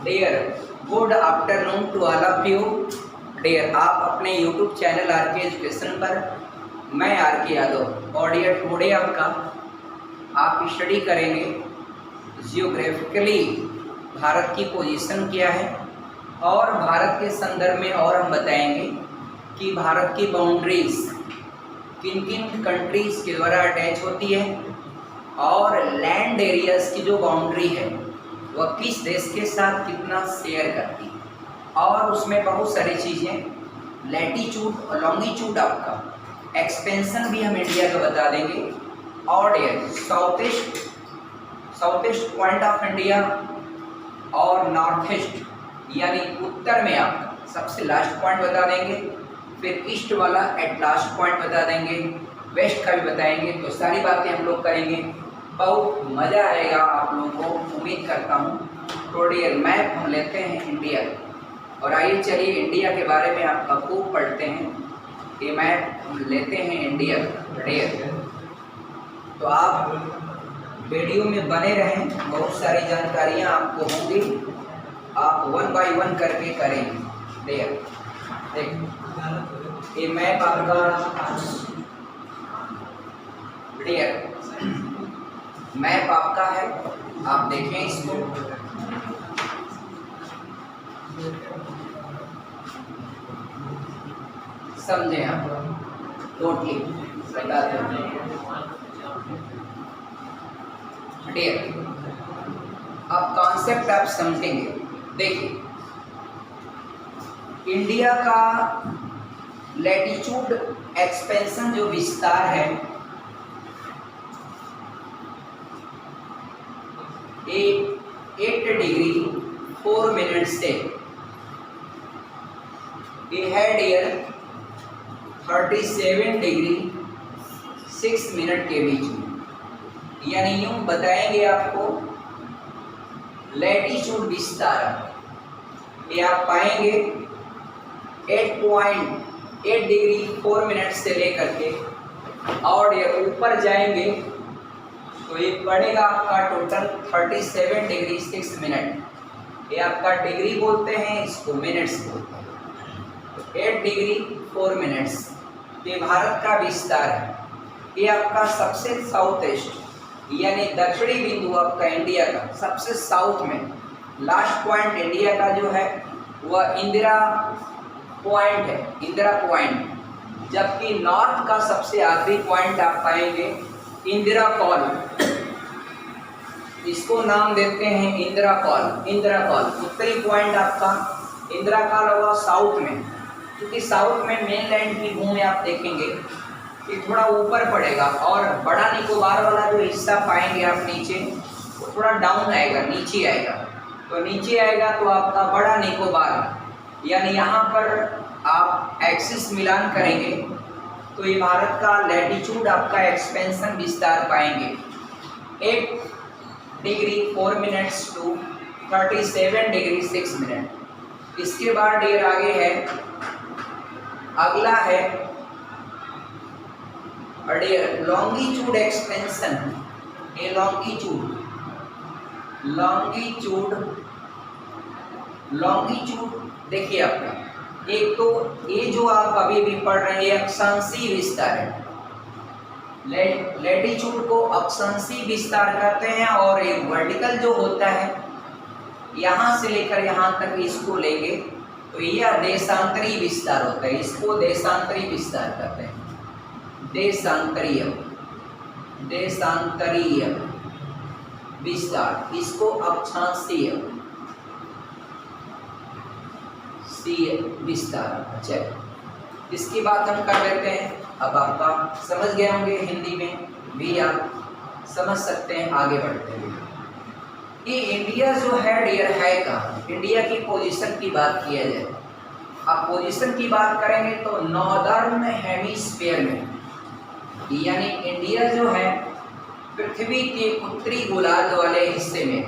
Dear good afternoon to all of you. Dear, आप अपने YouTube channel R K education पर, मैं are के यादव और डियर टुडे आपका आप स्टडी करेंगे जियोग्राफिकली भारत की पोजीशन क्या है और भारत के संदर्भ में, और हम बताएंगे कि भारत की बाउंड्रीज किन किन कंट्रीज़ के द्वारा अटैच होती है और लैंड एरियाज़ की जो बाउंड्री है वह किस देश के साथ कितना शेयर करती है। और उसमें बहुत सारी चीज़ें, लैटीट्यूड और लॉन्गिट्यूड, आपका एक्सपेंशन भी हम इंडिया का बता देंगे, और south east point of India और नॉर्थ ईस्ट यानी उत्तर में आपका सबसे लास्ट पॉइंट बता देंगे, फिर ईस्ट वाला एट लास्ट पॉइंट बता देंगे, वेस्ट का भी बताएंगे। तो सारी बातें हम लोग करेंगे, बहुत मज़ा आएगा आप लोगों को, उम्मीद करता हूँ। तो डियर मैप हम लेते हैं इंडिया का, और आइए चलिए इंडिया के बारे में आपका खूब पढ़ते हैं। ये मैप हम लेते हैं इंडिया का डियर। तो आप वीडियो में बने रहें, बहुत सारी जानकारियाँ आपको होंगी, आप 1 बाय 1 करके करेंगे डियर। देख, ये मैप आपका डियर मैप आपका है, आप देखें इसको। समझें आप टोटली बताते हैं डियर। आप कॉन्सेप्ट आप समझेंगे। देखिए, इंडिया का लैटीट्यूड एक्सपेंशन जो विस्तार है 8 डिग्री 4 मिनट से ये है डियर 37 डिग्री 6 मिनट के बीच में, यानी यूँ बताएंगे आपको लैटीट्यूड विस्तार ये आप पाएंगे 8.8 डिग्री 4 मिनट से लेकर के, और ये ऊपर जाएंगे तो ये पड़ेगा आपका टोटल 37 डिग्री 6 मिनट। ये आपका डिग्री बोलते हैं, इसको मिनट्स बोलते हैं। 8 डिग्री 4 मिनट्स ये भारत का विस्तार है। ये आपका सबसे साउथ ईस्ट यानी दक्षिणी बिंदु आपका इंडिया का सबसे साउथ में लास्ट पॉइंट इंडिया का जो है वह इंदिरा पॉइंट है, इंदिरा पॉइंट। जबकि नॉर्थ का सबसे आखिरी पॉइंट आप पाएंगे इंदिरा कॉल, इसको नाम देते हैं इंदिरा कॉल। इंदिरा कॉल उत्तरी पॉइंट आपका इंदिरा कॉल होगा साउथ में, क्योंकि साउथ में मेनलैंड की भूमि आप देखेंगे कि थोड़ा ऊपर पड़ेगा, और बड़ा निकोबार वाला जो हिस्सा पाएंगे आप नीचे वो थोड़ा डाउन आएगा, नीचे आएगा। तो नीचे आएगा तो आपका बड़ा निकोबार, यानी यहाँ पर आप एक्सिस मिलान करेंगे तो ये भारत का लैटीट्यूड आपका एक्सपेंशन विस्तार पाएंगे 8 degree 4 minutes to 37 degree 6 minute. इसके बाद डियर आगे है, अगला है डियर लॉन्गिट्यूड एक्सपेंशन। ये लॉन्गिट्यूड देखिए आपका, एक तो ये जो आप अभी भी पढ़ रहे हैं अक्षांशीय विस्तार है। लैटीट्यूड को अक्षांशीय विस्तार करते हैं, और एक वर्टिकल जो होता है यहाँ से लेकर यहाँ तक इसको लेंगे तो यह देशांतरीय विस्तार होता है, इसको देशांतरीय विस्तार कहते हैं। देशांतरीय विस्तार, इसको अक्षांशीय विस्तार। अच्छा, इसकी बात हम कर लेते हैं। अब आपका समझ गए होंगे, हिंदी में भी आप समझ सकते हैं। आगे बढ़ते हैं, ये इंडिया जो है डियर है कहाँ, इंडिया की पोजीशन की बात किया जाए, आप पोजीशन की बात करेंगे तो नॉर्दर्न हेमिस्फीयर में, यानी इंडिया जो है पृथ्वी के उत्तरी गोलार्ध वाले हिस्से में,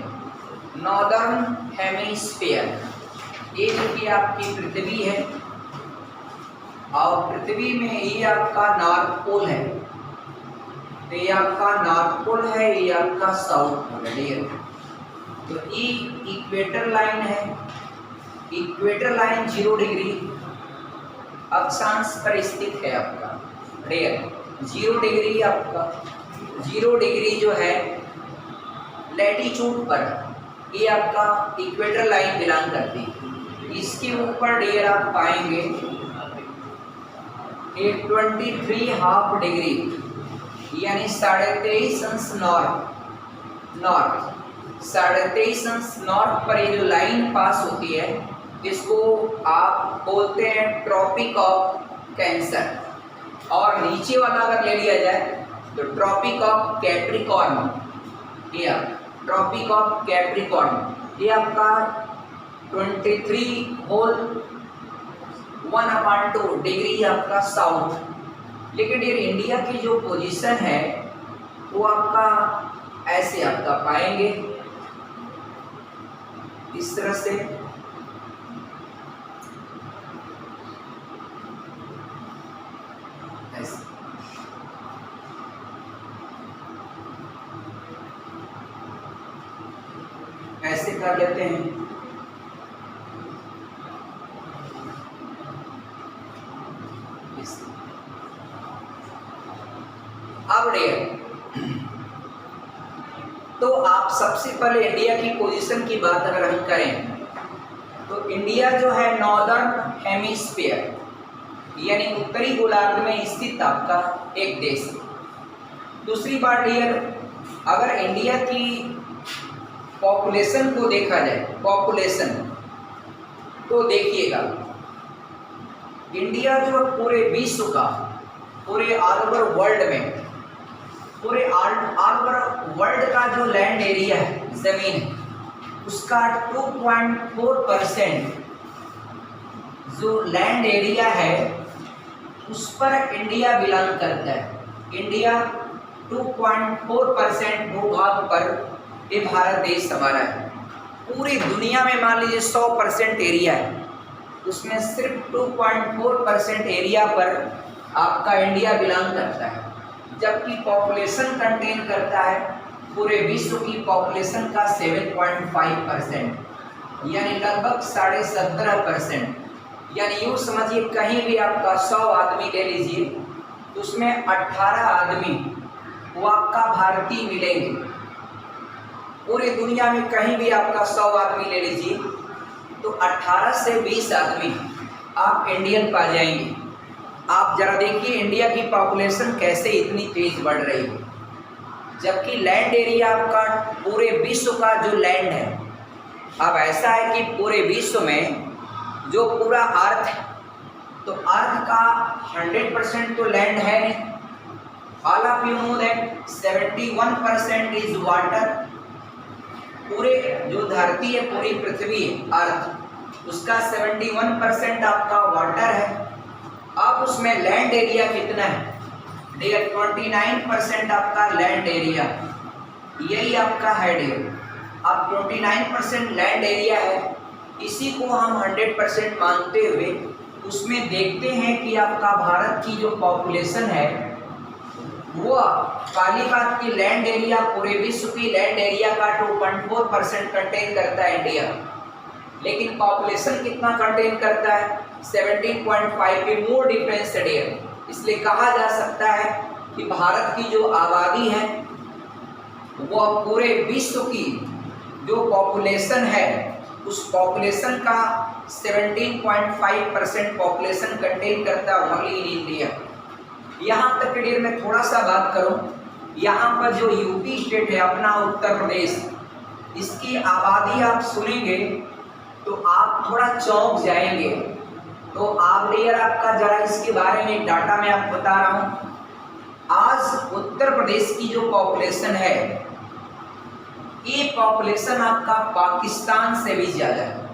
नॉर्दर्न हेमिस्फीयर। ये जो कि आपकी पृथ्वी है, और पृथ्वी में ये आपका नॉर्थ पोल है, तो ये आपका नॉर्थ पोल है, ये आपका साउथ पोल है डियर। तो ई इक्वेटर लाइन है, इक्वेटर लाइन 0 डिग्री अक्षांश पर स्थित है आपका। रेयर 0 डिग्री आपका 0 डिग्री जो है लैटिट्यूड पर, ये आपका इक्वेटर लाइन बिलोंग करती है। इसके ऊपर डियर आप पाएंगे एक 23.5 डिग्री यानी 23.5 अंश नॉर्थ 23.5 अंश नॉर्थ पर ये जो लाइन पास होती है इसको आप बोलते हैं ट्रॉपिक ऑफ कैंसर, और नीचे वाला अगर ले लिया जाए तो ट्रॉपिक ऑफ कैप्रिकॉर्न, ये ट्रॉपिक ऑफ कैप्रिकॉर्न, ये आपका 23.1/2 डिग्री आपका साउथ। लेकिन ये इंडिया की जो पोजीशन है वो आपका ऐसे आपका पाएंगे इस तरह से, ऐसे ऐसे कर लेते हैं। अब रेयर तो आप सबसे पहले इंडिया की पोजीशन की बात अगर हम करें तो इंडिया जो है नॉर्दर्न हेमिस्फीयर यानी उत्तरी गोलार्ध में स्थित आपका एक देश है। दूसरी बात डियर, अगर इंडिया की पॉपुलेशन को देखा जाए, पॉपुलेशन तो देखिएगा इंडिया जो पूरे विश्व का, पूरे ऑल ओवर वर्ल्ड में, पूरे ऑल ओवर वर्ल्ड का जो लैंड एरिया है, जमीन है, उसका 2.4% जो लैंड एरिया है उस पर इंडिया बिलोंग करता है। इंडिया 2.4% भूभाग पर ये भारत देश हमारा है। पूरी दुनिया में मान लीजिए 100% एरिया है, उसमें सिर्फ 2.4% एरिया पर आपका इंडिया बिलोंग करता है, जबकि पॉपुलेशन कंटेन करता है पूरे विश्व की पॉपुलेशन का 7.5% यानी लगभग 17.5%। यानी यूँ समझिए कहीं भी आपका 100 आदमी ले लीजिए तो उसमें 18 आदमी वो आपका भारतीय मिलेंगे। पूरी दुनिया में कहीं भी आपका 100 आदमी ले लीजिए तो 18 से 20 आदमी आप इंडियन पा जाएंगे। आप जरा देखिए इंडिया की पॉपुलेशन कैसे इतनी तेज बढ़ रही है, जबकि लैंड एरिया आपका पूरे विश्व का जो लैंड है, अब ऐसा है कि पूरे विश्व में जो पूरा अर्थ है तो अर्थ का 100% तो लैंड है नहीं। All of you know that 71% is water. पूरे जो धरती है, पूरी पृथ्वी है, अर्थ, उसका 71% आपका वाटर है। अब उसमें लैंड एरिया कितना है? 29% आपका लैंड एरिया, यही आपका है डियर। अब 29% लैंड एरिया है, इसी को हम 100% मानते हुए उसमें देखते हैं कि आपका भारत की जो पॉपुलेशन है वो काली बात की लैंड एरिया, पूरे विश्व की लैंड एरिया का 2.4% कंटेन करता है इंडिया, लेकिन पॉपुलेशन कितना कंटेन करता है? 17.5 के मोर डिफरेंस है डियर। इसलिए कहा जा सकता है कि भारत की जो आबादी है वो पूरे विश्व की जो पॉपुलेशन है उस पॉपुलेशन का 17.5% पॉपुलेशन कंटेन करता है ओनली इन इंडिया। यहाँ तक डियर मैं थोड़ा सा बात करूँ, यहाँ पर जो यूपी स्टेट है अपना उत्तर प्रदेश, इसकी आबादी आप सुनेंगे तो आप थोड़ा चौंक जाएंगे। तो आप डियर आपका जरा इसके बारे में डाटा मैं आपको बता रहा हूँ। आज उत्तर प्रदेश की जो पॉपुलेशन है ये पॉपुलेशन आपका पाकिस्तान से भी ज़्यादा है,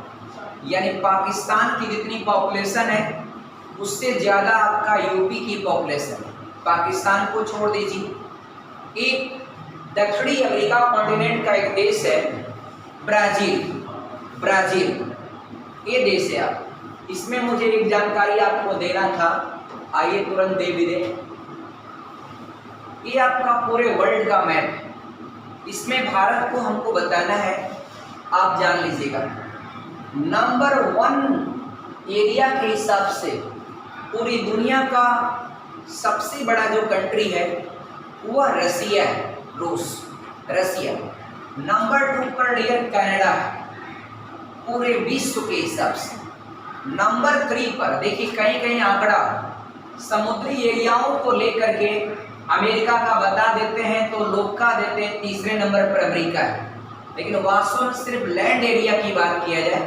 यानी पाकिस्तान की जितनी पॉपुलेशन है उससे ज़्यादा आपका यूपी की पॉपुलेशन है। पाकिस्तान को छोड़ दीजिए। एक दक्षिणी अमेरिका कॉन्टिनेंट का एक देश है ब्राज़ील, ये देश है। आप इसमें मुझे एक जानकारी आपको देना था, आइए तुरंत दे भी दें। ये आपका पूरे वर्ल्ड का मैप है। इसमें भारत को हमको बताना है आप जान लीजिएगा। नंबर 1 एरिया के हिसाब से पूरी दुनिया का सबसे बड़ा जो कंट्री है वह रसिया है, रूस, रसिया। नंबर 2 पर डियर कनाडा है पूरे विश्व के हिसाब से। नंबर 3 पर देखिए कहीं कहीं आंकड़ा समुद्री एरियाओं को लेकर के अमेरिका का बता देते हैं तो लोग का देते हैं तीसरे नंबर पर अमेरिका है, लेकिन वास्तव में सिर्फ लैंड एरिया की बात किया जाए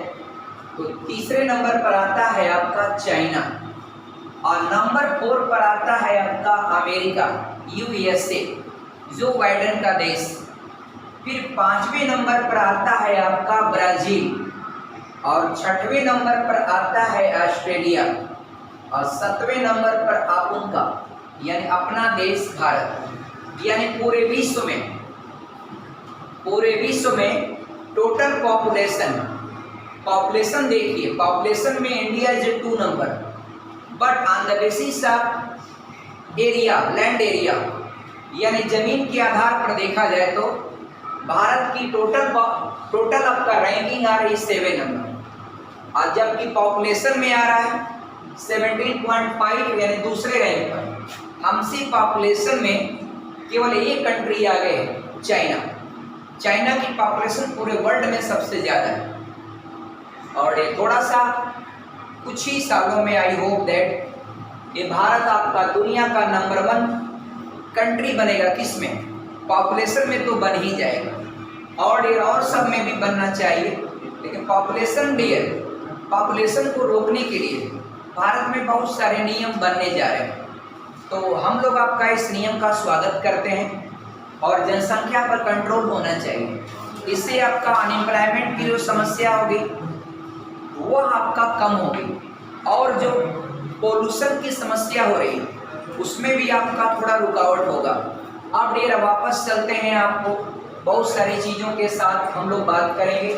तो तीसरे नंबर पर आता है आपका चाइना और नंबर 4 पर आता है आपका अमेरिका, यूएसए, जो बाइडेन का देश। फिर 5वें नंबर पर आता है आपका ब्राजील और 6वें नंबर पर आता है ऑस्ट्रेलिया और 7वें नंबर पर आप उनका यानी अपना देश भारत। यानी पूरे विश्व में टोटल पॉपुलेशन देखिए, पॉपुलेशन में India is 2 number, but on the basis of area, land area यानी जमीन के आधार पर देखा जाए तो भारत की टोटल आपका रैंकिंग आ रही 7 नंबर और जबकि पॉपुलेशन में आ रहा है 17.5 यानी दूसरे रैंक पर। हमसे पॉपुलेशन में केवल एक कंट्री आ गए, चाइना की पॉपुलेशन पूरे वर्ल्ड में सबसे ज़्यादा है और ये थोड़ा सा कुछ ही सालों में आई होप दैट ये भारत आपका दुनिया का नंबर 1 कंट्री बनेगा। किस में? पॉपुलेशन में तो बन ही जाएगा और सब में भी बनना चाहिए, लेकिन पॉपुलेशन को रोकने के लिए भारत में बहुत सारे नियम बनने जा रहे हैं। तो हम लोग आपका इस नियम का स्वागत करते हैं और जनसंख्या पर कंट्रोल होना चाहिए। इससे आपका अनएम्प्लॉयमेंट की जो समस्या होगी वह आपका कम होगी और जो पोल्यूशन की समस्या हो रही है उसमें भी आपका थोड़ा रुकावट होगा। अब डेरा वापस चलते हैं, आपको बहुत सारी चीज़ों के साथ हम लोग बात करेंगे,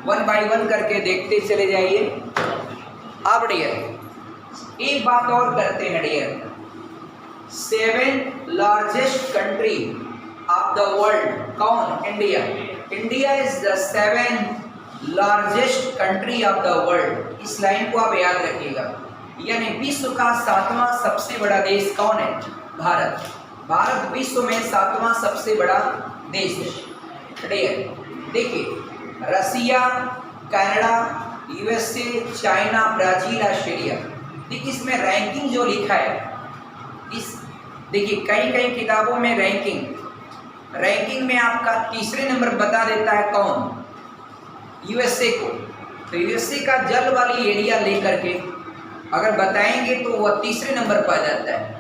1 बाय 1 करके देखते चले जाइए। अब डियर एक बात और करते हैं dear, 7 largest country of the world कौन? India is the 7 largest country of the world. इस लाइन को आप याद रखिएगा, यानी विश्व का 7वां सबसे बड़ा देश कौन है? भारत विश्व में 7वां सबसे बड़ा देश है डियर। देखिए Russia, Canada, USA, China, Brazil, Australia. देखिए इसमें रैंकिंग जो लिखा है, इस देखिए कई किताबों में रैंकिंग में आपका तीसरे नंबर बता देता है कौन? यूएसए को। तो यूएसए का जल वाली एरिया लेकर के अगर बताएंगे तो वह तीसरे नंबर पर आ जाता है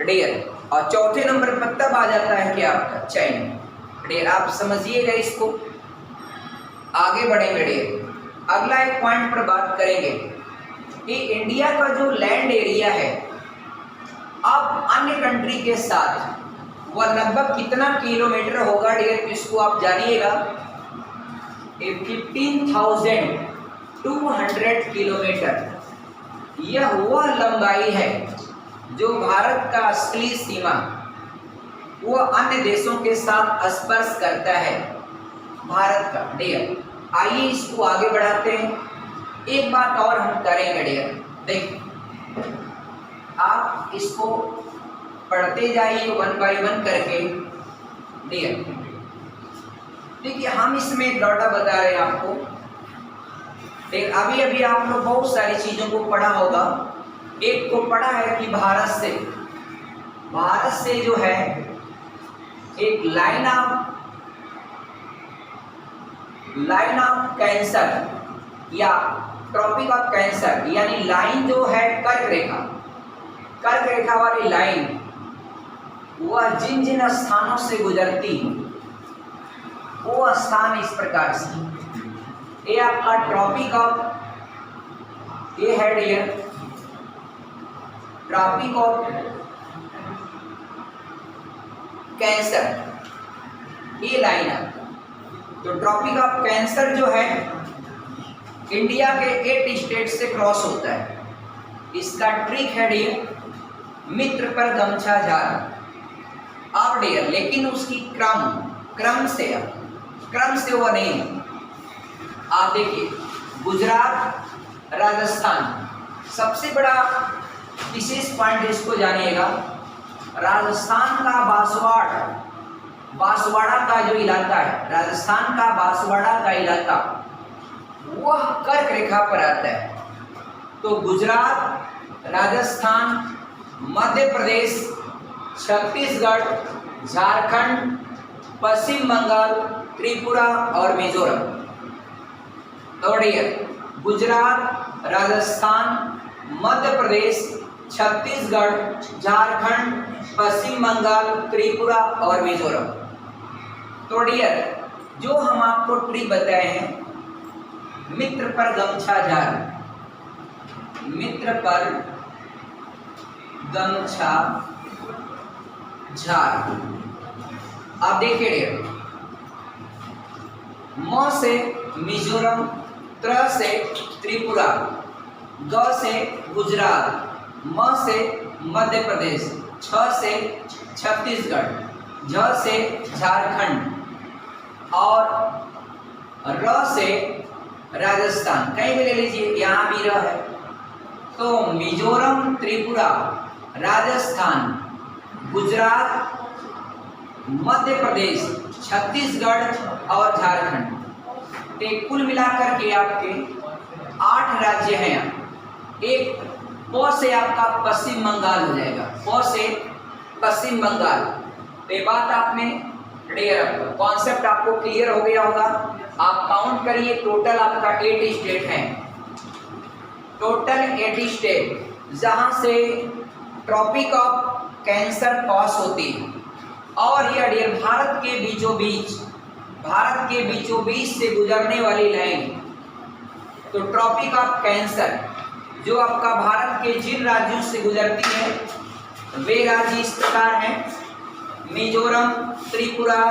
डियर और चौथे नंबर पर तब आ जाता है कि आपका चाइना डियर। आप समझिएगा इसको, आगे बढ़ेंगे डियर। अगला एक पॉइंट पर बात करेंगे कि इंडिया का जो लैंड एरिया है अब अन्य कंट्री के साथ वह लगभग कितना किलोमीटर होगा डियर, इसको आप जानिएगा। 15,200 किलोमीटर यह वह लंबाई है जो भारत का असली सीमा वह अन्य देशों के साथ स्पर्श करता है भारत का डियर। आइए इसको आगे बढ़ाते हैं। एक बात और हम करेंगे डियर, देखिए आप इसको पढ़ते जाइए 1 बाय 1 करके डियर। देखिए हम इसमें डाटा बता रहे हैं आपको, लेकिन अभी आप लोग बहुत सारी चीज़ों को पढ़ा होगा। एक को पढ़ा है कि भारत से जो है एक लाइन ऑफ कैंसर या ट्रॉपिक ऑफ कैंसर यानी लाइन जो है कर्क रेखा वाली लाइन वह जिन स्थानों से गुजरती है वो स्थान इस प्रकार से, ये आपका ट्रॉपिक ऑफ ये है डियर ट्रॉपिक ऑफ कैंसर, ये लाइन है। तो ट्रॉपिक ऑफ कैंसर जो है इंडिया के 8 स्टेट से क्रॉस होता है। इसका ट्रिक है डियर मित्र पर गमछा झाड़। अब डियर लेकिन उसकी क्रम से क्रम से वो नहीं है। आप देखिए, गुजरात, राजस्थान, सबसे बड़ा विशेष पॉइंट इसको जानिएगा, राजस्थान का बांसवाड़ा का जो इलाका है, राजस्थान का बांसवाड़ा का इलाका वह कर्क रेखा पर आता है। तो गुजरात, राजस्थान, मध्य प्रदेश, छत्तीसगढ़, झारखंड, पश्चिम बंगाल, त्रिपुरा और मिजोरम। दौड़िए, गुजरात, राजस्थान, मध्य प्रदेश, छत्तीसगढ़, झारखंड, पश्चिम बंगाल, त्रिपुरा और मिजोरम। तो डियर, जो हम आपको ट्रिक बताए हैं, मित्र पर गमछा झार, मित्र पर गमछा झार। आप देखिए डियर, म से मिजोरम, त्र से त्रिपुरा, ग से गुजरात, म से मध्य प्रदेश, छ से छत्तीसगढ़, झ से झारखंड और र से राजस्थान। कहीं भी ले लीजिए, यहाँ भी र है। तो मिजोरम, त्रिपुरा, राजस्थान, गुजरात, मध्य प्रदेश, छत्तीसगढ़ और झारखंड, तो कुल मिलाकर के आपके 8 राज्य हैं। एक प से आपका पश्चिम बंगाल हो जाएगा, प से पश्चिम बंगाल। तो ये बात आपने क्लियर, कॉन्सेप्ट आपको क्लियर हो गया होगा। आप काउंट करिए, टोटल आपका 8 स्टेट हैं, टोटल 8 स्टेट जहां से ट्रॉपिक ऑफ कैंसर पास होती है। और यह डियर भारत के बीचों बीच से गुजरने वाली लाइन, तो ट्रॉपिक ऑफ कैंसर जो आपका भारत के जिन राज्यों से गुजरती है वे राज्य इस प्रकार हैं: मिजोरम, त्रिपुरा,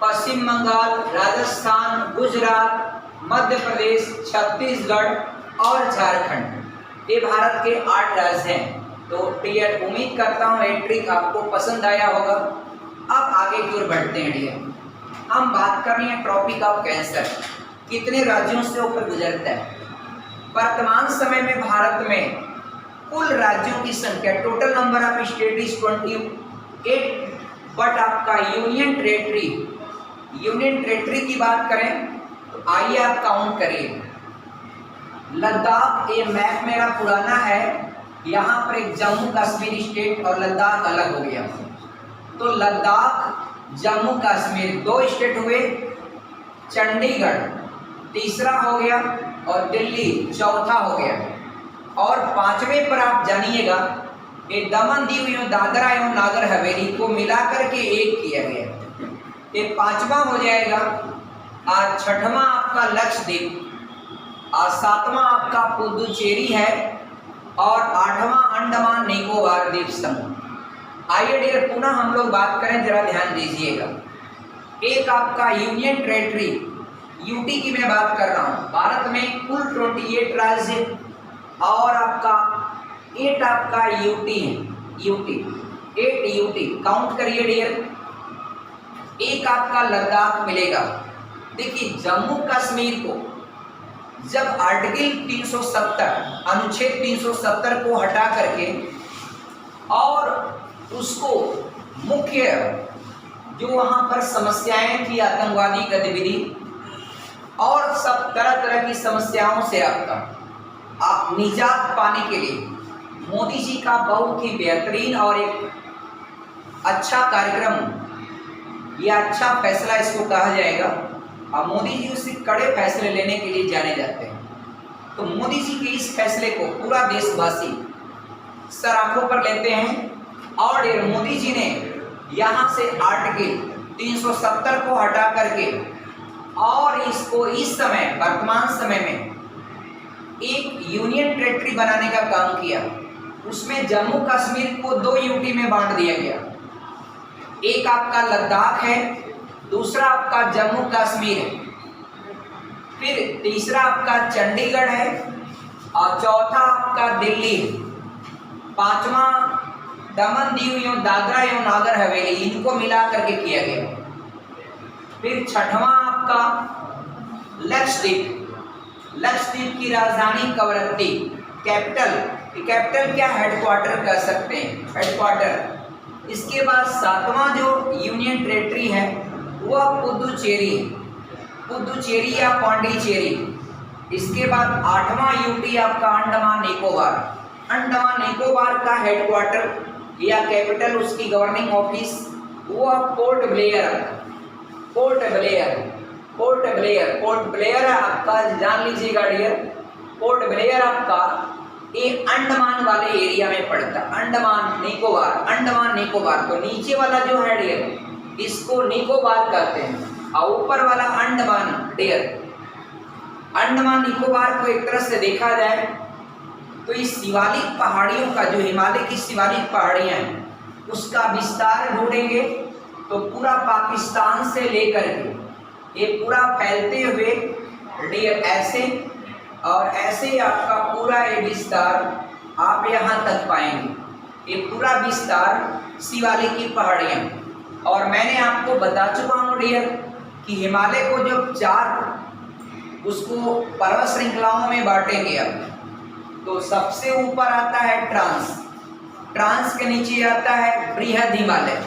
पश्चिम बंगाल, राजस्थान, गुजरात, मध्य प्रदेश, छत्तीसगढ़ और झारखंड। ये भारत के 8 राज्य हैं। तो डियर, उम्मीद करता हूँ ये ट्रिक आपको पसंद आया होगा। अब आगे की ओर बढ़ते हैं डियर, हम बात कर रहे हैं ट्रॉपिक ऑफ कैंसर कितने राज्यों से होकर गुजरता है। वर्तमान समय में भारत में कुल राज्यों की संख्या, total number of state is 28, but आपका यूनियन टेरेटरी की बात करें तो आइए आप काउंट करिए। लद्दाख, ये मैप मेरा पुराना है, यहाँ पर एक जम्मू कश्मीर स्टेट और लद्दाख अलग हो गया। तो लद्दाख, जम्मू कश्मीर 2 स्टेट हुए, चंडीगढ़ तीसरा हो गया और दिल्ली चौथा हो गया। और 5वें पर आप जानिएगा, ये दमन दीव दादरा एवं नागर हवेली को मिलाकर के एक किया गया, ये 5वां हो जाएगा। और 6वां आपका लक्षद्वीप, और 7वां आपका पुदुचेरी है और 8वां अंडमान निकोबार द्वीप समूह। आइए डियर, पुनः हम लोग बात करें, जरा ध्यान दीजिएगा। एक आपका यूनियन टेरेटरी यूटी की मैं बात कर रहा हूँ। भारत में कुल 28 राज्य और आपका 8 आपका यूटी है, 8 यूटी काउंट करिए डियर। एक आपका लद्दाख मिलेगा। देखिए, जम्मू कश्मीर को जब आर्टिकल 370 अनुच्छेद 370 को हटा करके और उसको मुख्य जो वहाँ पर समस्याएं थी, आतंकवादी गतिविधि और सब तरह तरह की समस्याओं से आप निजात पाने के लिए मोदी जी का बहुत ही बेहतरीन और एक अच्छा कार्यक्रम या अच्छा फैसला इसको कहा जाएगा। और मोदी जी उससे कड़े फैसले लेने के लिए जाने जाते हैं। तो मोदी जी के इस फैसले को पूरा देशवासी सर आंखों पर लेते हैं और मोदी जी ने यहाँ से आर्टिकल 370 को हटा करके और इसको इस समय वर्तमान समय में एक यूनियन टेरेटरी बनाने का काम किया। उसमें जम्मू कश्मीर को 2 यूटी में बांट दिया गया। एक आपका लद्दाख है, दूसरा आपका जम्मू कश्मीर है, फिर तीसरा आपका चंडीगढ़ है और चौथा आपका दिल्ली है, 5वां दमन दीव दादरा एवं नागर हवेली, इनको मिला करके किया गया। फिर 6वां आपका लक्षद्वीप, लक्षद्वीप की राजधानी कवरत्ती, कैपिटल, कैपिटल क्या हेडक्वार्टर कह सकते हैं, हेडक्वार्टर। इसके बाद सातवां जो यूनियन टेरिटरी है वह पुदुचेरी, पुदुचेरी या पांडिचेरी। इसके बाद आठवां यूटी आपका अंडमान निकोबार, अंडमान निकोबार का हेडक्वार्टर या कैपिटल, उसकी गवर्निंग ऑफिस वो port Blair, port Blair, port Blair, port Blair आपका जान लीजिएगा डियर। पोर्ट ब्लेयर आपका ये अंडमान वाले एरिया में पड़ता, अंडमान निकोबार, अंडमान निकोबार। तो नीचे वाला जो है डियर इसको निकोबार कहते हैं और ऊपर वाला अंडमान डियर। अंडमान निकोबार को एक तरह से देखा जाए तो इस शिवालिक पहाड़ियों का, जो हिमालय की शिवालिक पहाड़ियां हैं उसका विस्तार ढूंढेंगे तो पूरा पाकिस्तान से लेकर के ये पूरा फैलते हुए डियर ऐसे और ऐसे आपका पूरा ये विस्तार आप यहाँ तक पाएंगे, ये पूरा विस्तार शिवालिक की पहाड़ियाँ। और मैंने आपको बता चुका हूँ डियर कि हिमालय को जब चार उसको पर्वत श्रृंखलाओं में बांटेंगे अब, तो सबसे ऊपर आता है ट्रांस, ट्रांस के नीचे आता है बृहद हिमालय,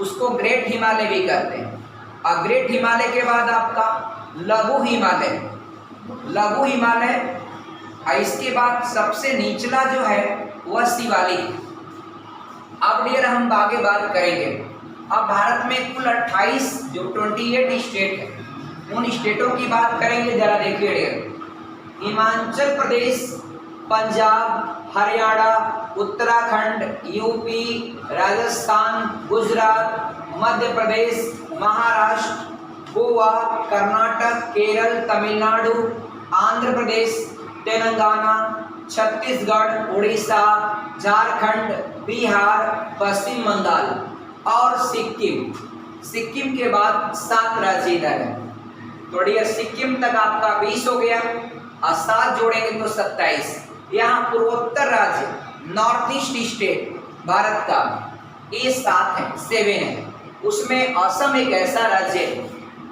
उसको ग्रेट हिमालय भी कहते हैं। और ग्रेट हिमालय के बाद आपका लघु हिमालय, लघु हिमालय, और इसके बाद सबसे निचला जो है वह शिवालिक। अब डियर हम आगे बात करेंगे। अब भारत में कुल 28 जो 28 स्टेट है उन स्टेटों की बात करेंगे। जरा देखिए डियर, हिमाचल प्रदेश, पंजाब, हरियाणा, उत्तराखंड, यूपी, राजस्थान, गुजरात, मध्य प्रदेश, महाराष्ट्र, गोवा, कर्नाटक, केरल, तमिलनाडु, आंध्र प्रदेश, तेलंगाना, छत्तीसगढ़, उड़ीसा, झारखंड, बिहार, पश्चिम बंगाल और सिक्किम। सिक्किम के बाद 7 राज्य इधर है। तो डियर सिक्किम तक आपका 20 हो गया और 7 जोड़ेंगे तो 27। यहाँ पूर्वोत्तर राज्य, नॉर्थ ईस्ट स्टेट भारत का ये 7 है, 7 है। उसमें असम एक ऐसा राज्य है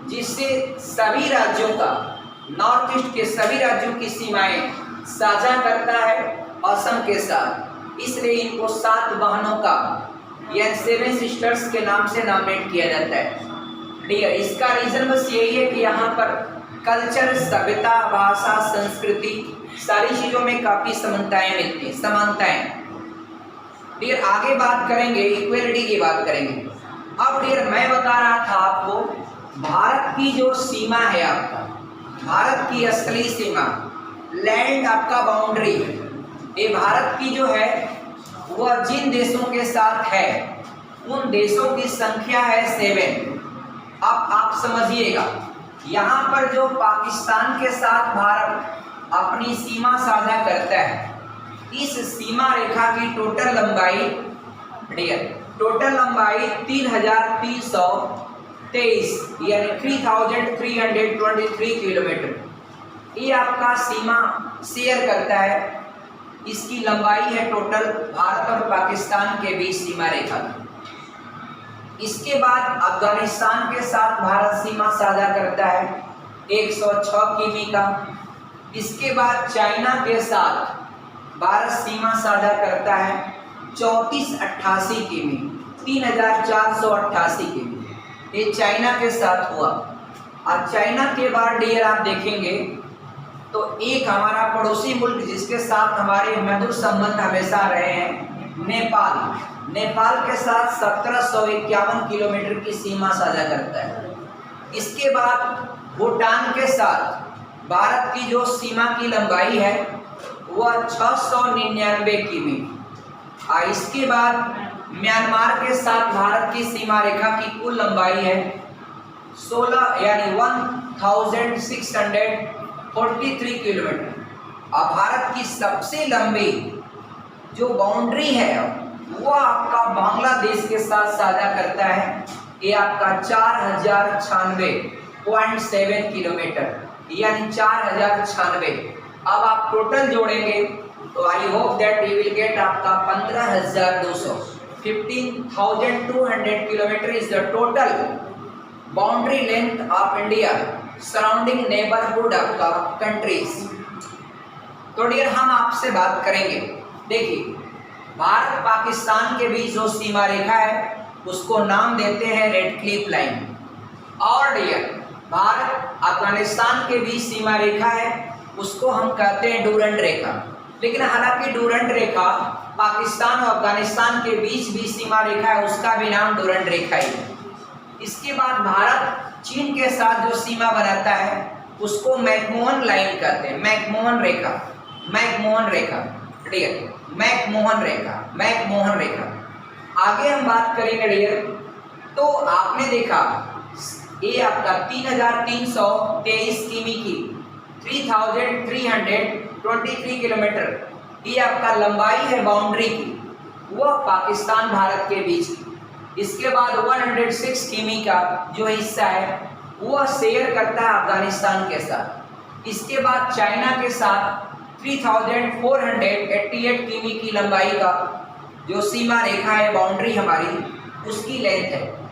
जिससे सभी राज्यों का, नॉर्थ ईस्ट के सभी राज्यों की सीमाएं साझा करता है असम के साथ, इसलिए इनको 7 बहनों का या 7 सिस्टर्स के नाम से नामिनेट किया जाता है। डियर इसका रीजन बस यही है कि यहाँ पर कल्चर, सभ्यता, भाषा, संस्कृति सारी चीज़ों में काफ़ी समानताएं मिलती हैं, समानताएं। डियर आगे बात करेंगे, इक्वलिटी की बात करेंगे। अब डियर मैं बता रहा था आपको भारत की जो सीमा है, आपका भारत की असली सीमा, लैंड आपका बाउंड्री, ये भारत की जो है वह जिन देशों के साथ है उन देशों की संख्या है 7। अब आप समझिएगा यहाँ पर जो पाकिस्तान के साथ भारत अपनी सीमा साझा करता है, इस सीमा रेखा की टोटल लंबाई डियर, टोटल लंबाई 3323 यानी 3323 किलोमीटर ये आपका सीमा शेयर करता है। इसकी लंबाई है टोटल भारत और पाकिस्तान के बीच सीमा रेखा। इसके बाद अफगानिस्तान के साथ भारत सीमा साझा करता है 106 किमी का। इसके बाद चाइना के साथ भारत सीमा साझा करता है 3488 किमी, 3488 किमी, ये चाइना के साथ हुआ। और चाइना के बाद डियर आप देखेंगे तो एक हमारा पड़ोसी मुल्क जिसके साथ हमारे मधुर संबंध हमेशा रहे हैं, नेपाल, नेपाल के साथ 1751 किलोमीटर की सीमा साझा करता है। इसके बाद भूटान के साथ भारत की जो सीमा की लंबाई है वह 699 किमी। और इसके बाद म्यांमार के साथ भारत की सीमा रेखा की कुल लंबाई है 16 यानी 1643 किलोमीटर। और भारत की सबसे लंबी जो बाउंड्री है वो आपका बांग्लादेश के साथ साझा करता है, ये आपका 4096.7 किलोमीटर यानी 4096। अब आप टोटल जोड़ेंगे तो I hope that you will get आपका 15,200 kilometre is the total boundary length of India surrounding neighbourhood आपका कंट्रीज। तो डियर हम आपसे बात करेंगे, देखिए भारत पाकिस्तान के बीच जो सीमा रेखा है उसको नाम देते हैं रेड क्लिफ लाइन। और डियर भारत अफगानिस्तान के बीच सीमा रेखा है उसको हम कहते हैं डूरंड रेखा। लेकिन हालांकि डूरंड रेखा पाकिस्तान और अफगानिस्तान के बीच भी सीमा रेखा है, उसका भी नाम डूरंड रेखा ही है। इसके बाद भारत चीन के साथ जो सीमा बनाता है उसको मैकमोहन लाइन कहते हैं, मैकमोहन रेखा, मैकमोहन रेखा डियर, मैकमोहन रेखा, मैकमोहन रेखा। आगे हम बात करेंगे डियर, तो आपने देखा ये आपका 3323 किमी की 3323 किलोमीटर ये आपका लंबाई है बाउंड्री की, वह पाकिस्तान भारत के बीच की। इसके बाद 106 किमी का जो हिस्सा है वह शेयर करता है अफगानिस्तान के साथ। इसके बाद चाइना के साथ 3488 किमी की लंबाई का जो सीमा रेखा है बाउंड्री हमारी उसकी लेंथ है।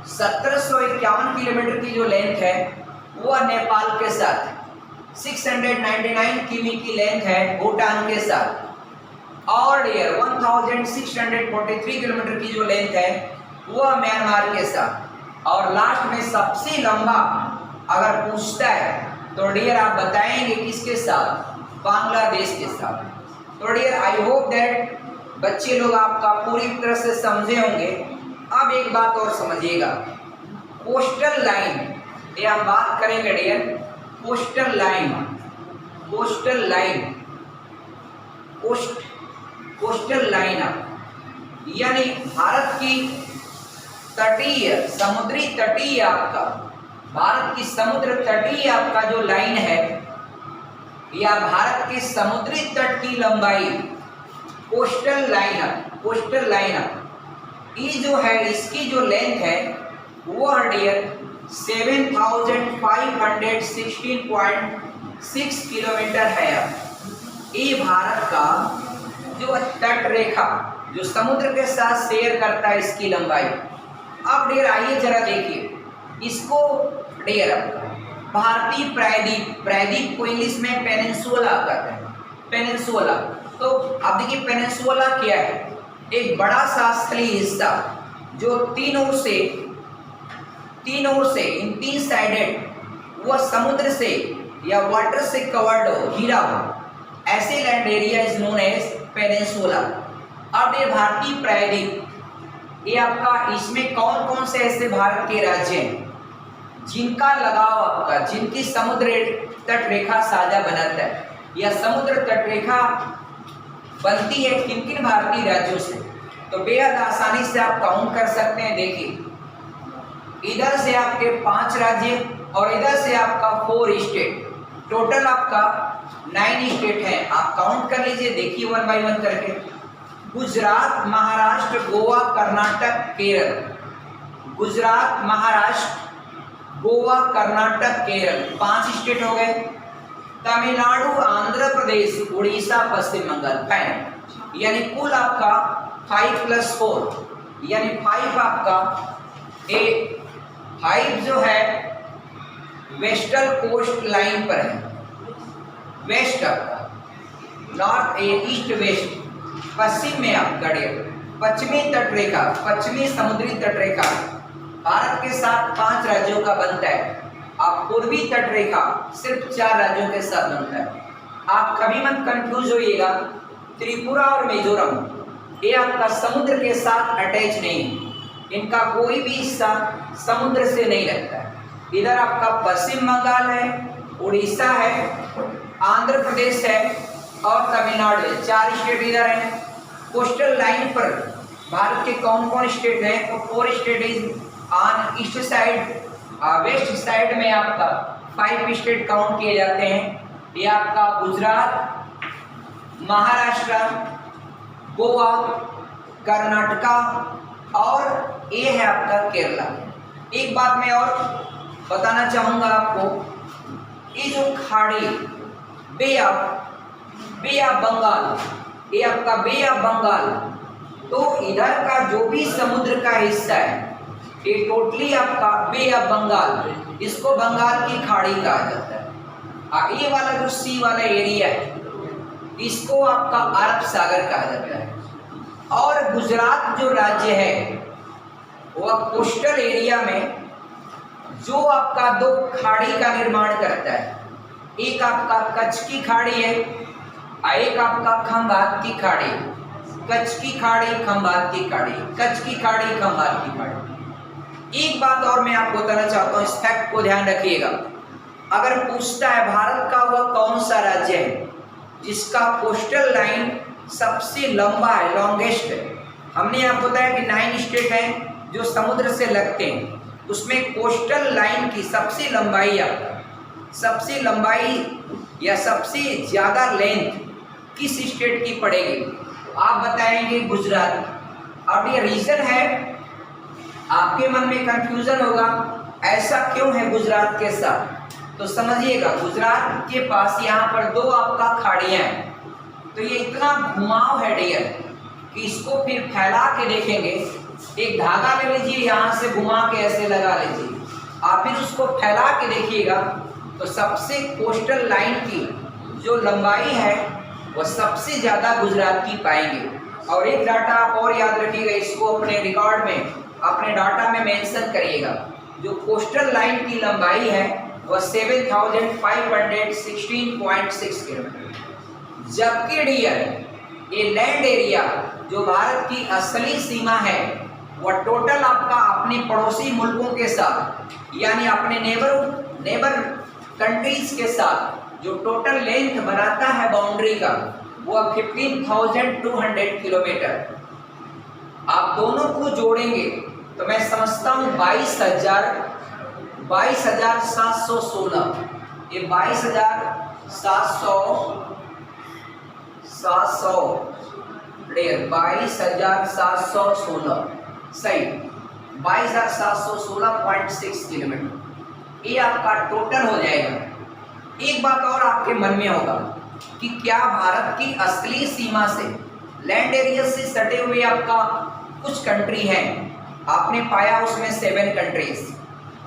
1751 किलोमीटर की जो लेंथ है वह नेपाल के साथ है। 699 किमी की लेंथ है भूटान के साथ। और डियर 1643 किलोमीटर की जो लेंथ है वह म्यांमार के साथ। और लास्ट में सबसे लंबा अगर पूछता है तो डियर आप बताएंगे किसके साथ? बांग्लादेश के साथ। तो डियर आई होप दैट बच्चे लोग आपका पूरी तरह से समझे होंगे। अब एक बात और समझिएगा, कोस्टल लाइन, ये हम बात करेंगे dear coastal line, coastal line, coastal line यानी भारत की तटीय समुद्री तटीय आपका भारत की समुद्र तटीय आपका जो लाइन है या भारत के समुद्री तट की लंबाई कोस्टल लाइन, कोस्टल लाइन ये जो है इसकी जो लेंथ है वो डियर 7516.6 किलोमीटर है। ये भारत का जो तट रेखा जो समुद्र के साथ शेयर करता है इसकी लंबाई। अब डियर आइए जरा देखिए इसको डियर भारतीय प्रायद्वीप, प्रायद्वीप को इंग्लिश में पेनिनसुला कहते हैं, पेनिनसुला। तो अब देखिए पेनिनसुला क्या है? एक बड़ा सा स्थलीय हिस्सा जो तीन ओर से इन तीन साइडेड वह समुद्र से या वाटर से कवर्ड हो, घिरा हो, ऐसे land area is known as peninsula. अब ये भारतीय प्रायद्वीप ये आपका इसमें कौन कौन से ऐसे भारत के राज्य हैं जिनका लगाव आपका जिनकी समुद्र तट रेखा साझा बनाता है या समुद्र तट रेखा बनती है किन किन भारतीय राज्यों से? तो बेहद आसानी से आप काउंट कर सकते हैं। देखिए इधर से आपके 5 राज्य और इधर से आपका 4 स्टेट, टोटल आपका 9 स्टेट हैं। आप काउंट कर लीजिए, देखिए 1 बाय 1 करके। गुजरात, महाराष्ट्र, गोवा, कर्नाटक, केरल। गुजरात, महाराष्ट्र, गोवा, कर्नाटक, केरल 5 स्टेट हो गए। तमिलनाडु, आंध्र प्रदेश, उड़ीसा, पश्चिम बंगाल 5, यानी कुल आपका 5 + 4 यानी 5 आपका 5 जो है वेस्टर्न कोस्ट लाइन पर है। वेस्ट आपका नॉर्थ ईस्ट वेस्ट, पश्चिम में आपका पश्चिमी तट रेखा, पश्चिमी समुद्री तट रेखा भारत के साथ 5 राज्यों का बनता है। आप पूर्वी तट रेखा सिर्फ 4 राज्यों के साथ बनता है। आप कभी मत कंफ्यूज होइएगा, त्रिपुरा और मिजोरम ये आपका समुद्र के साथ अटैच नहीं, इनका कोई भी हिस्सा समुद्र से नहीं लगता है। इधर आपका पश्चिम बंगाल है, उड़ीसा है, आंध्र प्रदेश है और तमिलनाडु है। 4 स्टेट इधर हैं। कोस्टल लाइन पर भारत के कौन कौन स्टेट हैं? तो 4 state is on east side, west side में आपका 5 स्टेट काउंट किए जाते हैं। ये आपका गुजरात, महाराष्ट्र, गोवा, कर्नाटका और ये है आपका केरला। एक बात मैं और बताना चाहूँगा आपको, ये जो खाड़ी बे ऑफ बंगाल, ये आपका बे ऑफ बंगाल, तो इधर का जो भी समुद्र का हिस्सा है ये टोटली आपका बे ऑफ बंगाल, इसको बंगाल की खाड़ी कहा जाता है। ये वाला जो सी वाला एरिया है इसको आपका अरब सागर कहा जाता है। और गुजरात जो राज्य है वह कोस्टल एरिया में जो आपका दो खाड़ी का निर्माण करता है, एक आपका कच्छ की खाड़ी है और एक आपका खंभात की खाड़ी। कच्छ की खाड़ी, खंभात की खाड़ी, कच्छ की खाड़ी, खंभात की खाड़ी। एक बात और मैं आपको बताना चाहता हूँ, इस फैक्ट को ध्यान रखिएगा। अगर पूछता है भारत का वह कौन सा राज्य है जिसका कोस्टल लाइन सबसे लंबा है, लॉन्गेस्ट है। हमने आपको बताया कि 9 स्टेट हैं जो समुद्र से लगते हैं, उसमें कोस्टल लाइन की सबसे लंबाई सबसे लंबाई या सबसे ज़्यादा लेंथ किस स्टेट की पड़ेगी? आप बताएंगे गुजरात। अब ये रीज़न है, आपके मन में कंफ्यूजन होगा ऐसा क्यों है गुजरात के साथ, तो समझिएगा गुजरात के पास यहाँ पर दो आपका खाड़ियाँ हैं, तो ये इतना घुमाव है डियर कि इसको फिर फैला के देखेंगे। एक धागा ले लीजिए, यहाँ से घुमा के ऐसे लगा लीजिए, आप फिर उसको फैला के देखिएगा तो सबसे कोस्टल लाइन की जो लंबाई है वह सबसे ज़्यादा गुजरात की पाएंगे। और एक डाटा आप और याद रखिएगा, इसको अपने रिकॉर्ड में, अपने डाटा में मेंशन करिएगा। जो कोस्टल लाइन की लंबाई है वह 7516.6 किलोमीटर, जबकि डियर ये लैंड एरिया जो भारत की असली सीमा है वह टोटल आपका अपने पड़ोसी मुल्कों के साथ यानी अपने नेबर कंट्रीज के साथ जो टोटल लेंथ बनाता है बाउंड्री का वह 15,200 किलोमीटर। आप दोनों को जोड़ेंगे तो मैं समझता हूँ 22,716। ये 22,716 सही, 22,716.6 किलोमीटर ये आपका टोटल हो जाएगा। एक बात और आपके मन में होगा कि क्या भारत की असली सीमा से, लैंड एरिया से सटे हुए आपका कुछ कंट्री हैं, आपने पाया उसमें 7 कंट्रीज,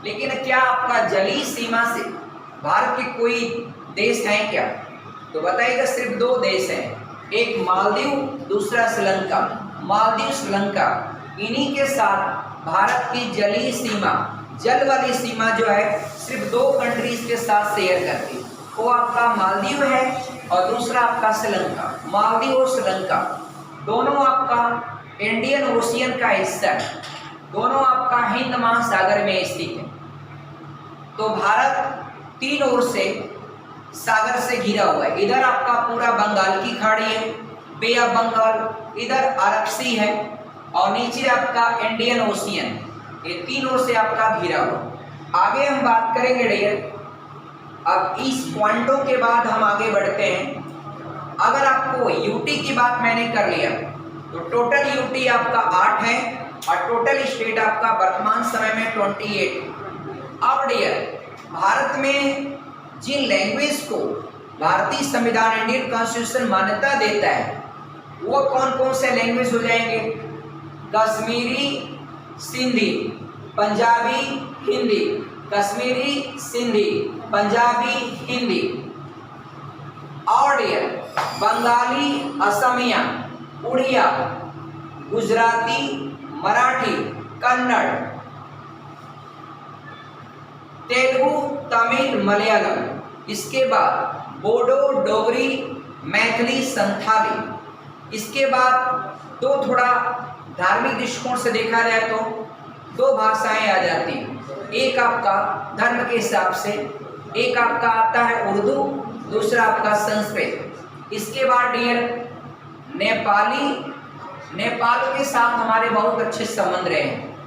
लेकिन क्या आपका जलीय सीमा से भारत के कोई देश हैं क्या? तो बताइएगा सिर्फ 2 देश हैं, एक मालदीव, दूसरा श्रीलंका। मालदीव, श्रीलंका, इन्हीं के साथ भारत की जलीय सीमा, जल वाली सीमा जो है सिर्फ 2 कंट्रीज के साथ शेयर करती है, वो आपका मालदीव है और दूसरा आपका श्रीलंका। मालदीव और श्रीलंका दोनों आपका इंडियन ओशियन का हिस्सा है, दोनों आपका हिंद महासागर में स्थित है। तो भारत 3 ओर से सागर से घिरा हुआ है। इधर आपका पूरा बंगाल की खाड़ी है, बे ऑफ बंगाल, इधर अरब सी है और नीचे आपका इंडियन ओशियन। ये 3 ओर से आपका घिरा हुआ। आगे हम बात करेंगे डियर, अब इस पॉइंटों के बाद हम आगे बढ़ते हैं। अगर आपको यूटी की बात मैंने कर लिया तो टोटल यूटी आपका 8 है और टोटल स्टेट आपका वर्तमान समय में 28। अब डियर भारत में जिन लैंग्वेज को भारतीय संविधान, इंडियन कॉन्स्टिट्यूशन मान्यता देता है वो कौन कौन से लैंग्वेज हो जाएंगे? कश्मीरी, सिंधी, पंजाबी, हिंदी। कश्मीरी, सिंधी, पंजाबी, हिंदी। और डियर बंगाली, असमिया, उड़िया, गुजराती, मराठी, कन्नड़, तेलुगु, तमिल, मलयालम। इसके बाद बोडो, डोगरी, मैथिली, संथाली। इसके बाद 2 थोड़ा धार्मिक दृष्टिकोण से देखा जाए तो 2 भाषाएं आ जाती हैं, एक आपका धर्म के हिसाब से, एक आपका आता है उर्दू, दूसरा आपका संस्कृत। इसके बाद डियर नेपाली, नेपाल के साथ हमारे बहुत अच्छे संबंध रहे हैं,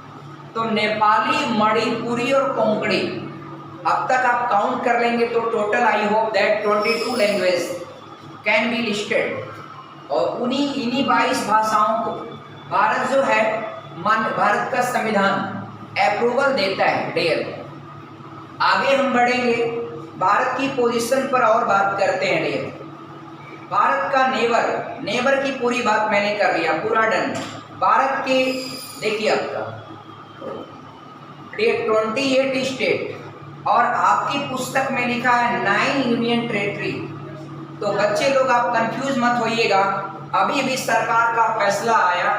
तो नेपाली, मणिपुरी और कोंकणी। अब तक आप काउंट कर लेंगे तो total I hope that 22 language can be listed. और इन्हीं 22 भाषाओं को भारत जो है भारत का संविधान अप्रूवल देता है डियर। आगे हम बढ़ेंगे, भारत की पोजीशन पर और बात करते हैं डियर। भारत का नेबर की पूरी बात मैंने कर लिया, पूरा डन। भारत के देखिए आपका डियर 28 स्टेट और आपकी पुस्तक में लिखा है 9 यूनियन टेरिटरी। तो बच्चे लोग आप कंफ्यूज मत होइएगा, अभी अभी सरकार का फैसला आया,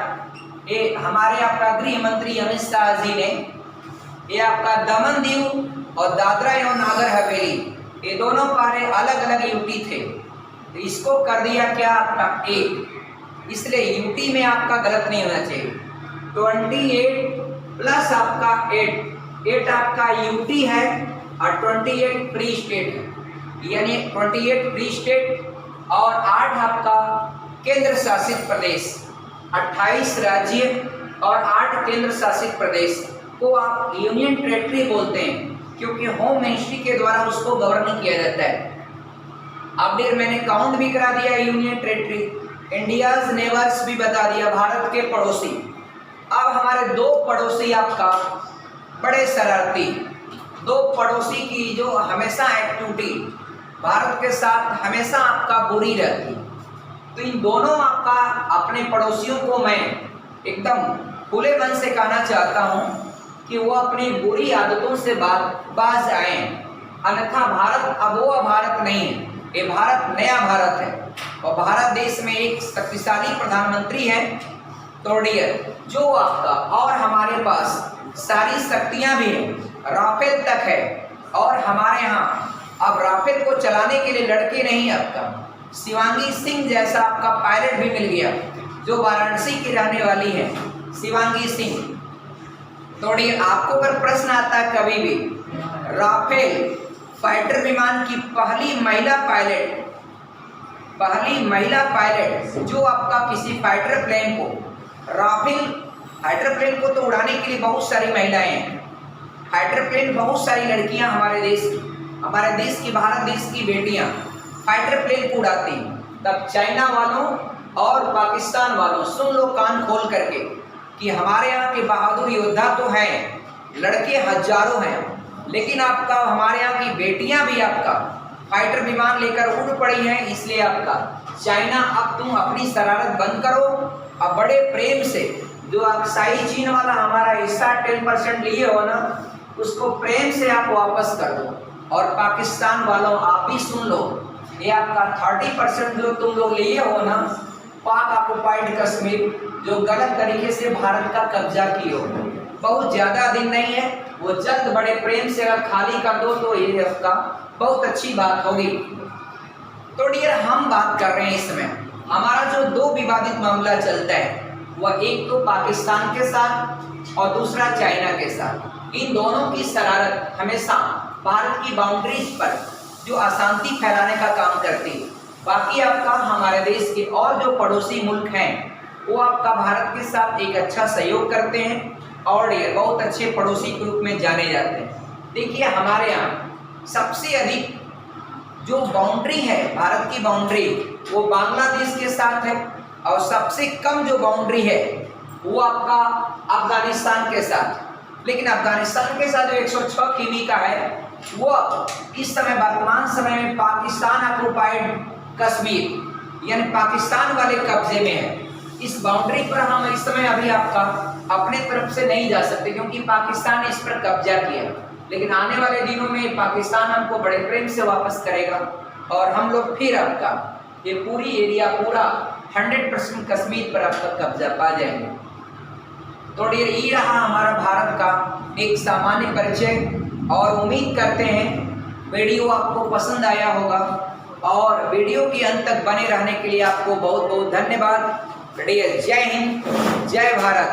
ये हमारे आपका गृह मंत्री अमित शाह जी ने, ये आपका दमन दीव और दादरा एवं नागर हवेली, ये दोनों पारे अलग अलग यूटी थे, तो इसको कर दिया क्या आपका एक, इसलिए यूटी में आपका गलत नहीं होना चाहिए। 28 प्लस आपका 8 आपका यूटी है और 28 फ्री स्टेट है, यानी 28 फ्री स्टेट और 8 आपका केंद्र शासित प्रदेश, 28 राज्य और 8 केंद्र शासित प्रदेश को आप यूनियन टेरिटरी बोलते हैं, क्योंकि होम मिनिस्ट्री के द्वारा उसको गवर्न किया जाता है। अब देर मैंने काउंट भी करा दिया यूनियन टेरिटरी, इंडियाज नेबर्स भी बता दिया, भारत के पड़ोसी। अब हमारे दो पड़ोसी आपका बड़े शरारती, दो पड़ोसी की जो हमेशा एक्टिविटी भारत के साथ हमेशा आपका बुरी रहती, तो इन दोनों आपका अपने पड़ोसियों को मैं एकदम खुले मन से कहना चाहता हूँ कि वो अपनी बुरी आदतों से बाज आए, अन्यथा भारत अब वो भारत नहीं है, ये भारत नया भारत है। और भारत देश में एक शक्तिशाली प्रधानमंत्री है तो डियर जो आपका, और हमारे पास सारी शक्तियां भी हैं, राफेल तक है, और हमारे यहाँ अब राफेल को चलाने के लिए लड़के नहीं, आपका शिवांगी सिंह जैसा आपका पायलट भी मिल गया, जो वाराणसी की रहने वाली है शिवांगी सिंह। तो डियर आपको अगर प्रश्न आता है कभी भी, राफेल फाइटर विमान की पहली महिला पायलट जो आपका किसी फाइटर प्लेन को, राफेल फाइटर प्लेन को तो उड़ाने के लिए बहुत सारी महिलाएं हैं, फाइटर प्लेन बहुत सारी लड़कियां हमारे देश की भारत देश की बेटियां फाइटर प्लेन को उड़ाती, तब चाइना वालों और पाकिस्तान वालों सुन लो कान खोल करके कि हमारे यहाँ के बहादुर योद्धा तो हैं, लड़के हजारों हैं, लेकिन आपका हमारे यहाँ की बेटियां भी आपका फाइटर विमान लेकर उड़ पड़ी हैं, इसलिए आपका चाइना अब तुम अपनी शरारत बंद करो, अब बड़े प्रेम से जो आप शाही चीन वाला हमारा हिस्सा 10% लिए हो ना, उसको प्रेम से आप वापस कर दो। और पाकिस्तान वालों आप भी सुन लो, ये आपका 30% जो तुम लोग लिए हो ना, पाक ऑक्युपाइड कश्मीर, जो गलत तरीके से भारत का कब्जा किए हो, बहुत ज़्यादा दिन नहीं है, वो जल्द बड़े प्रेम से अगर खाली कर दो तो ये आपका बहुत अच्छी बात होगी। तो डियर हम बात कर रहे हैं इसमें हमारा जो दो विवादित मामला चलता है, वह एक तो पाकिस्तान के साथ और दूसरा चाइना के साथ। इन दोनों की शरारत हमेशा भारत की बाउंड्रीज पर जो अशांति फैलाने का काम करती है। बाकी आपका हमारे देश के और जो पड़ोसी मुल्क हैं वो आपका भारत के साथ एक अच्छा सहयोग करते हैं और ये बहुत अच्छे पड़ोसी के रूप में जाने जाते हैं। देखिए हमारे यहाँ सबसे अधिक जो बाउंड्री है भारत की बाउंड्री वो बांग्लादेश के साथ है, और सबसे कम जो बाउंड्री है वो आपका अफगानिस्तान के साथ। लेकिन अफगानिस्तान के साथ जो 106 किमी का है वो इस समय वर्तमान समय में पाकिस्तान ऑक्युपाइड कश्मीर यानी पाकिस्तान वाले कब्जे में है। इस बाउंड्री पर हम इस समय अभी आपका अपने तरफ से नहीं जा सकते क्योंकि पाकिस्तान ने इस पर कब्जा किया, लेकिन आने वाले दिनों में पाकिस्तान हमको बड़े प्रेम से वापस करेगा और हम लोग फिर आपका ये पूरी एरिया पूरा 100% कश्मीर पर आपका कब्जा पा जाएंगे। तो ये रहा हमारा भारत का एक सामान्य परिचय और उम्मीद करते हैं वीडियो आपको पसंद आया होगा और वीडियो के अंत तक बने रहने के लिए आपको बहुत बहुत धन्यवाद। जय हिंद, जय भारत।